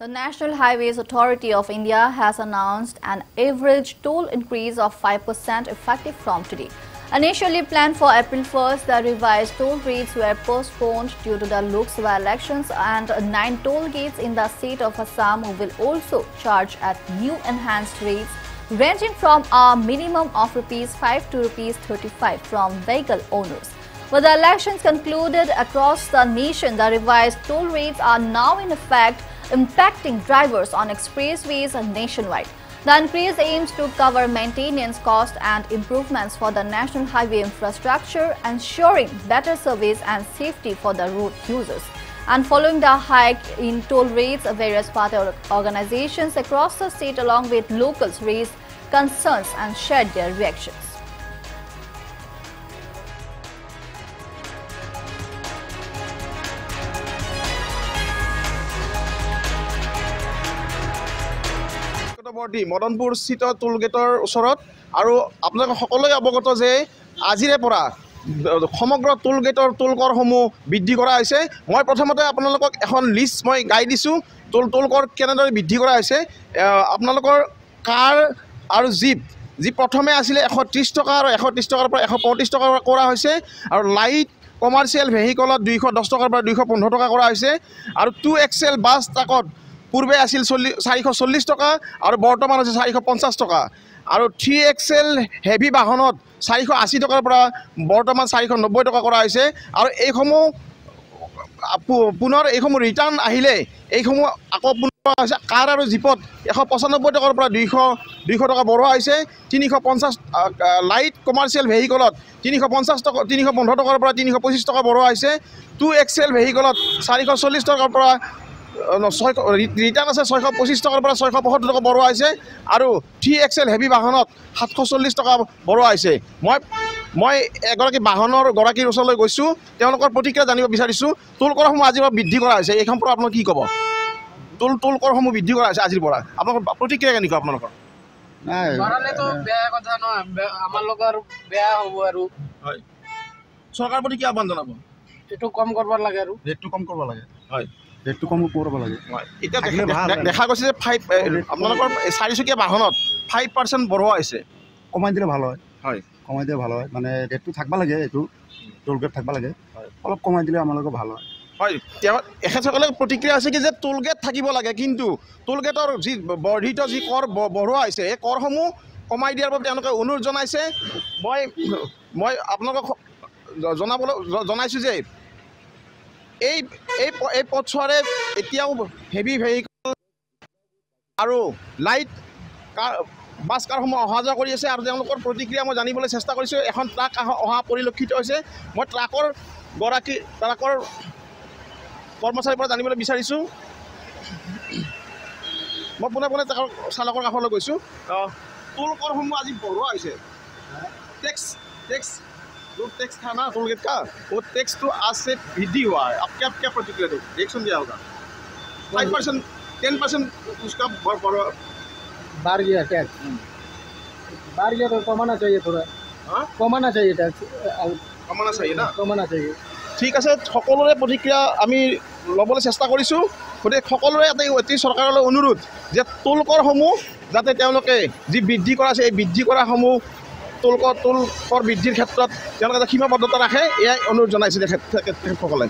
The National Highways Authority of India has announced an average toll increase of 5% effective from today. Initially planned for April 1st, the revised toll rates were postponed due to the Lok Sabha elections, and 9 toll gates in the state of Assam will also charge at new enhanced rates ranging from a minimum of ₹5 to ₹35 from vehicle owners. With the elections concluded across the nation, the revised toll rates are now in effect, impacting drivers on expressways nationwide. The increase aims to cover maintenance costs and improvements for the national highway infrastructure, ensuring better service and safety for the road users. And following the hike in toll rates, various party organizations across the state along with locals raised concerns and shared their reactions. Madanpur স্থিত টোল গেটৰ ওচৰত আৰু আপোনালোক সকলোৱে অৱগত যে আজিৰে পৰা সমগ্ৰ টোল গেটৰ টোল কৰসমূহ বৃদ্ধি কৰা হৈছে। মই প্ৰথমতে আপোনালোকক এখন লিষ্ট মই গাই দিছোঁ টোল কৰ কেনেদৰে বৃদ্ধি কৰা হৈছে। আপোনালোকৰ কাৰ আৰু জীপ প্ৰথমে আছিলে 130 টকা আৰু 130 টকাৰ পৰা 135 টকা কৰা হৈছে, আৰু লাইট কমাৰ্চিয়েল ভেহিকলত 210 টকাৰ পৰা 215 টকা কৰা হৈছে, আৰু 2XL বাছ ট্ৰাকত পূৰ্বে আছিল 440 টকা আৰু বৰ্তমান আছে 450 টকা, আৰু 3XL হেভি বাহনত 480 টকাৰ পৰা বৰ্তমান 490 টকা কৰা হৈছে। আৰু এইসমূহ পুনৰ ৰিটাৰ্ণ আহিলে এইসমূহ আকৌ পুনৰ হৈছে। কাৰ আৰু জীপত 195 টকাৰ পৰা 200 টকা বঢ়োৱা হৈছে। 350 লাইট কমাৰ্চিয়েল ভেহিকলত 315 টকাৰ পৰা 325 টকা বঢ়োৱা হৈছে। 2XL ভেহিকলত 440 টকাৰ পৰা ৰিটাৰ্ণ আছে 625 টকাৰ পৰা 675 টকা বঢ়োৱা হৈছে, আৰু 3XL হেভি বাহনত 740 টকা বঢ়োৱা হৈছে। মই এগৰাকী বাহনৰ গৰাকীৰ ওচৰলৈ গৈছোঁ, তেওঁলোকৰ প্ৰতিক্ৰিয়া জানিব বিচাৰিছোঁ। টোল কৰসমূহ আজিৰ পৰা বৃদ্ধি কৰা হৈছে, এই সম্পৰ্কে আপোনালোকে কি ক'ব? টোল কৰসমূহ বৃদ্ধি কৰা হৈছে আজিৰ পৰা, আপোনালোকৰ প্ৰতিক্ৰিয়া কেনেকুৱা? আপোনালোকৰ বেয়া কথা নহয়, আমাৰ লগত আৰু বেয়া হ'ব। আৰু হয়, চৰকাৰৰ প্ৰতি কি আহ্বান জনাব? এইটো কম কৰিব লাগে, আৰু ৰেটটো কম কৰিব লাগে। হয়, ৰেটটো কম কৰিব লাগে। এতিয়া দেখা গৈছে যে আপোনালোকৰ 4 চকীয়া বাহনত 5% বঢ়োৱা হৈছে। কমাই দিলে ভাল হয়। হয়, কমাই দিলে ভাল হয়, মানে ৰেটটো থাকিব লাগে, এইটো টোল গেট থাকিব লাগে, অলপ কমাই দিলে আমালোকে ভাল হয়। হয়, এখেতসকলে প্ৰতিক্ৰিয়া আছে কি যে টোল গেট থাকিব লাগে, কিন্তু টোল গেটৰ যি বৰ্ধিত যি কৰ বঢ়োৱা হৈছে এই কৰসমূহ কমাই দিয়াৰ বাবে তেওঁলোকে অনুৰোধ জনাইছে। মই আপোনালোকক জনাইছোঁ যে এই পথছোৱাৰে এতিয়াও হেভি ভেহিকল আৰু লাইট বাছ কাৰসমূহ অহা যোৱা কৰি আছে, আৰু তেওঁলোকৰ প্ৰতিক্ৰিয়া মই জানিবলৈ চেষ্টা কৰিছোঁ। এখন ট্ৰাক অহা পৰিলক্ষিত হৈছে। মই ট্ৰাকৰ কৰ্মচাৰীৰ পৰা জানিবলৈ বিচাৰিছোঁ। মই পোনে ট্ৰাকৰ চালকৰ কাষলৈ গৈছোঁ। টোল কৰসমূহ আজি বঢ়োৱা হৈছে। टैक्स था ना टोल गेट का, वो टैक्स तो आज से वृद्धि हुआ है। अब क्या प्रतिक्रिया दो, रिएक्शन दिया होगा? 5% 10% उसका बढ़ गया टैक्स, बढ़ गया तो कमाना चाहिए, थोड़ा कमाना चाहिए, टैक्स कमाना चाहिए ना, कमाना चाहिए। ঠিক আছে, সকলোৰে প্ৰতিক্ৰিয়া আমি ল'বলৈ চেষ্টা কৰিছোঁ। গতিকে সকলোৰে এটি চৰকাৰলৈ অনুৰোধ যে টোল কৰসমূহ যাতে তেওঁলোকে যি বৃদ্ধি কৰা আছে এই বৃদ্ধি কৰাসমূহ টোল কৰ বৃদ্ধিৰ ক্ষেত্ৰত তেওঁলোকে সীমাবদ্ধতা ৰাখে, এয়াই অনুৰোধ জনাইছে তেখেতসকলে।